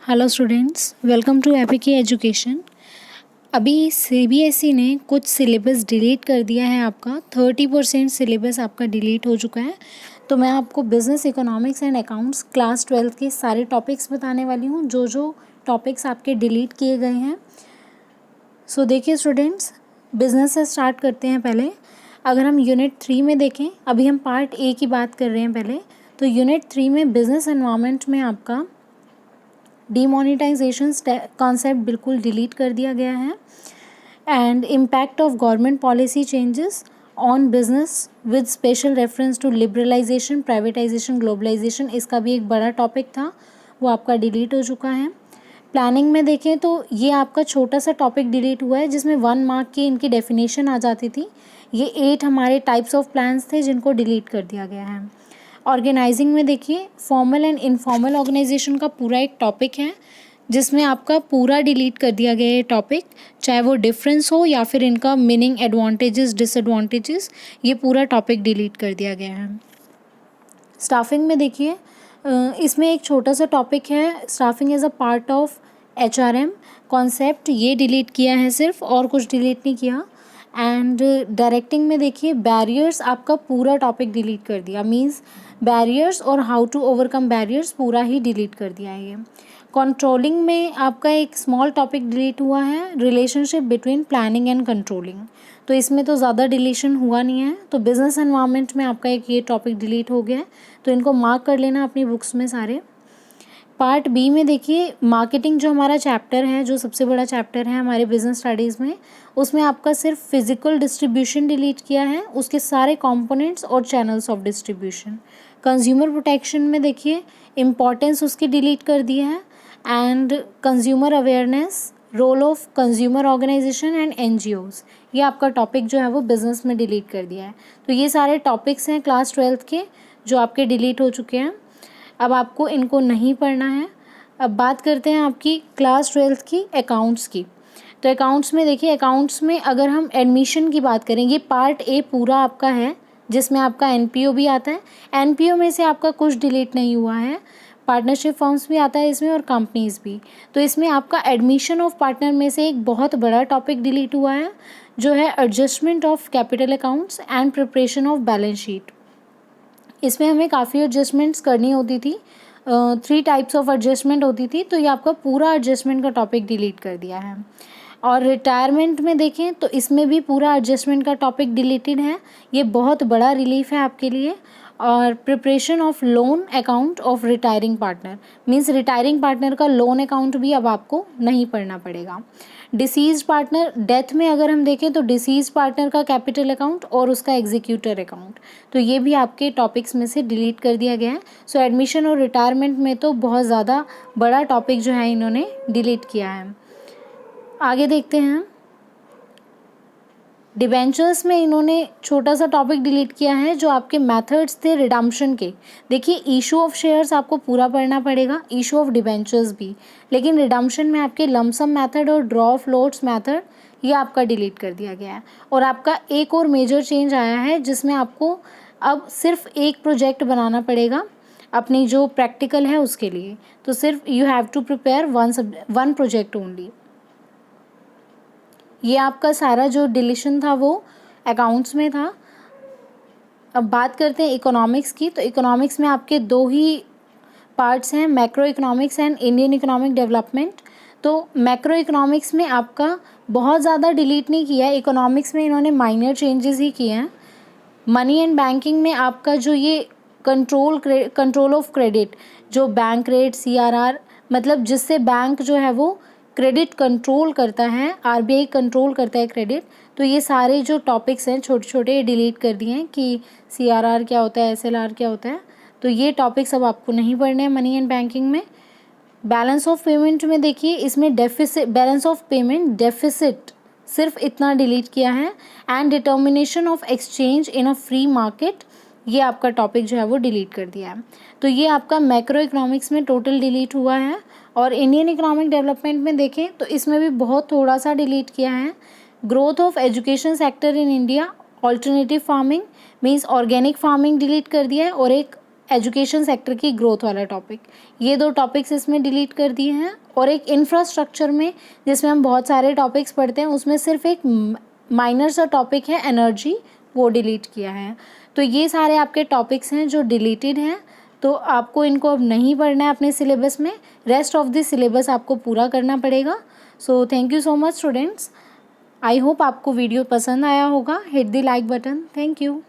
Hello students, welcome to epic education. अभी CBSE ने कुछ सिलेबस डिलीट कर दिया है। आपका 30% सिलेबस आपका डिलीट हो चुका है। तो मैं आपको business, economics and accounts class 12 के सारे टॉपिक्स बताने वाली हूँ, जो जो टॉपिक्स आपके डिलीट किए गए हैं। सो देखिए स्टूडेंट्स, बिज़नेस से स्टार्ट करते हैं। पहले अगर हम यूनिट 3 में देखें, अभी हम पार्ट ए की बात कर रहे हैं पहले। तो यूनिट 3 में बिज़नेस एनवायरनमेंट में आपका डीमोनेटाइजेशन कॉन्सेप्ट बिल्कुल डिलीट कर दिया गया है। And impact of government policy changes on business with special reference to liberalisation, privatisation, globalisation, इसका भी एक बड़ा टॉपिक था, वो आपका डिलीट हो चुका है। प्लानिंग में देखें तो ये आपका छोटा सा टॉपिक डिलीट हुआ है, जिसमें 1 मार्क की इनकी डेफिनेशन आ जाती थी। ये 8 हमारे टाइप्स ऑफ प्लान्स थे, जिनको डिलीट कर दिया गया है। ऑर्गेनाइजिंग में देखिए, फॉर्मल एंड इनफॉर्मल ऑर्गेनाइजेशन का पूरा एक टॉपिक है, जिसमें आपका पूरा डिलीट कर दिया गया है टॉपिक, चाहे वो डिफरेंस हो या फिर इनका मीनिंग, एडवांटेजेस, डिसएडवांटेजेस, ये पूरा टॉपिक डिलीट कर दिया गया है। स्टाफिंग में देखिए, इसमें एक छोटा सा टॉपिक है, staffing as a part of HRM concept, ये डिलीट किया है सिर्फ, और कुछ डिलीट नहीं किया। एंड डायरेक्टिंग में देखिए, बैरियर्स आपका पूरा टॉपिक डिलीट कर दिया, मींस बैरियर्स और हाउ टू ओवरकम बैरियर्स पूरा ही डिलीट कर दिया है ये। कंट्रोलिंग में आपका एक स्मॉल टॉपिक डिलीट हुआ है, relationship between planning and controlling, तो इसमें तो ज़्यादा डिलीशन हुआ नहीं है। तो बिजनेस एनवायरनमेंट में आपका एक ये टॉपिक डिलीट हो गया है, तो इनको मार्क कर लेना अपनी बुक्स में सारे। पार्ट बी में देखिए, मार्केटिंग जो हमारा चैप्टर है, जो सबसे बड़ा चैप्टर है हमारे बिजनेस स्टडीज़ में, उसमें आपका सिर्फ फिजिकल डिस्ट्रीब्यूशन डिलीट किया है, उसके सारे कंपोनेंट्स और channels of distribution. Consumer protection में देखिए, इम्पॉर्टेंस उसकी डिलीट कर दी है। And consumer awareness, role of consumer organisation and NGOs, ये आपका टॉपिक जो है वो बिज़नेस में डिलीट कर दिया है। तो ये सारे टॉपिक्स हैं क्लास 12 के, जो आपके डिलीट हो चुके हैं। अब आपको इनको नहीं पढ़ना है। अब बात करते हैं आपकी क्लास 12 की अकाउंट्स की। तो अकाउंट्स में देखिए, अकाउंट्स में अगर हम एडमिशन की बात करें, ये पार्ट ए पूरा आपका है, जिसमें आपका एनपीओ भी आता है। एनपीओ में से आपका कुछ डिलीट नहीं हुआ है, पार्टनरशिप फर्म्स भी आता है इसमें और कंपनीज भी। तो इसमें आपका एडमिशन ऑफ पार्टनर में से एक बहुत बड़ा टॉपिक डिलीट हुआ है, जो है adjustment of capital accounts and preparation of balance sheet. इसमें हमें काफ़ी एडजस्टमेंट्स करनी होती थी, 3 टाइप्स ऑफ एडजस्टमेंट होती थी, तो ये आपका पूरा एडजस्टमेंट का टॉपिक डिलीट कर दिया है। और रिटायरमेंट में देखें तो इसमें भी पूरा एडजस्टमेंट का टॉपिक डिलीटेड है, ये बहुत बड़ा रिलीफ है आपके लिए। और preparation of loan account of retiring partner, means retiring partner का लोन अकाउंट भी अब आपको नहीं पढ़ना पड़ेगा। डिसीज पार्टनर, डेथ में अगर हम देखें तो डिसीज पार्टनर का कैपिटल अकाउंट और उसका एग्जीक्यूटर अकाउंट, तो ये भी आपके टॉपिक्स में से डिलीट कर दिया गया है। सो एडमिशन और रिटायरमेंट में तो बहुत ज़्यादा बड़ा टॉपिक जो है इन्होंने डिलीट किया है। आगे देखते हैं, डिबेंचर्स में इन्होंने छोटा सा टॉपिक डिलीट किया है, जो आपके मेथड्स थे रिडम्पशन के। देखिए, इशू ऑफ शेयर्स आपको पूरा पढ़ना पड़ेगा, इशू ऑफ डिबेंचर्स भी, लेकिन रिडम्पशन में आपके लमसम मेथड और ड्रॉ ऑफ लोड्स मेथड, ये आपका डिलीट कर दिया गया है। और आपका एक और मेजर चेंज आया है, जिसमें आपको अब सिर्फ एक प्रोजेक्ट बनाना पड़ेगा अपनी जो प्रैक्टिकल है उसके लिए, तो सिर्फ you have to prepare one project only. ये आपका सारा जो डिलीशन था वो अकाउंट्स में था। अब बात करते हैं इकोनॉमिक्स की। तो इकोनॉमिक्स में आपके 2 ही पार्ट्स हैं, macro economics and Indian economic development. तो मैक्रो इकोनॉमिक्स में आपका बहुत ज़्यादा डिलीट नहीं किया है, इकोनॉमिक्स में इन्होंने माइनर चेंजेस ही किए हैं। मनी एंड बैंकिंग में आपका जो ये कंट्रोल ऑफ क्रेडिट, जो बैंक रेट, सीआरआर, मतलब जिससे बैंक जो है वो क्रेडिट कंट्रोल करता है, आरबीआई कंट्रोल करता है क्रेडिट, तो ये सारे जो टॉपिक्स हैं छोटे छोटे डिलीट कर दिए हैं कि सीआरआर क्या होता है, एसएलआर क्या होता है, तो ये टॉपिक्स अब आपको नहीं पढ़ने हैं मनी एंड बैंकिंग में। बैलेंस ऑफ पेमेंट में देखिए, इसमें deficit, balance of payment deficit, सिर्फ इतना डिलीट किया है। And determination of exchange in a free market, ये आपका टॉपिक जो है वो डिलीट कर दिया है। तो ये आपका मैक्रो इकोनॉमिक्स में टोटल डिलीट हुआ है। और इंडियन इकोनॉमिक डेवलपमेंट में देखें तो इसमें भी बहुत थोड़ा सा डिलीट किया है। Growth of education sector in India, alternative farming means organic farming delete कर दिया है, और एक एजुकेशन सेक्टर की ग्रोथ वाला टॉपिक, ये 2 टॉपिक्स इसमें डिलीट कर दिए हैं। और एक इंफ्रास्ट्रक्चर में जिसमें हम बहुत सारे टॉपिक्स पढ़ते हैं, उसमें सिर्फ एक माइनर सा टॉपिक है एनर्जी, वो डिलीट किया है। तो ये सारे आपके टॉपिक्स हैं जो डिलीटेड हैं, तो आपको इनको अब नहीं पढ़ना है अपने सिलेबस में। रेस्ट ऑफ द सिलेबस आपको पूरा करना पड़ेगा। So thank you so much students. I hope आपको वीडियो पसंद आया होगा। Hit the like button. Thank you.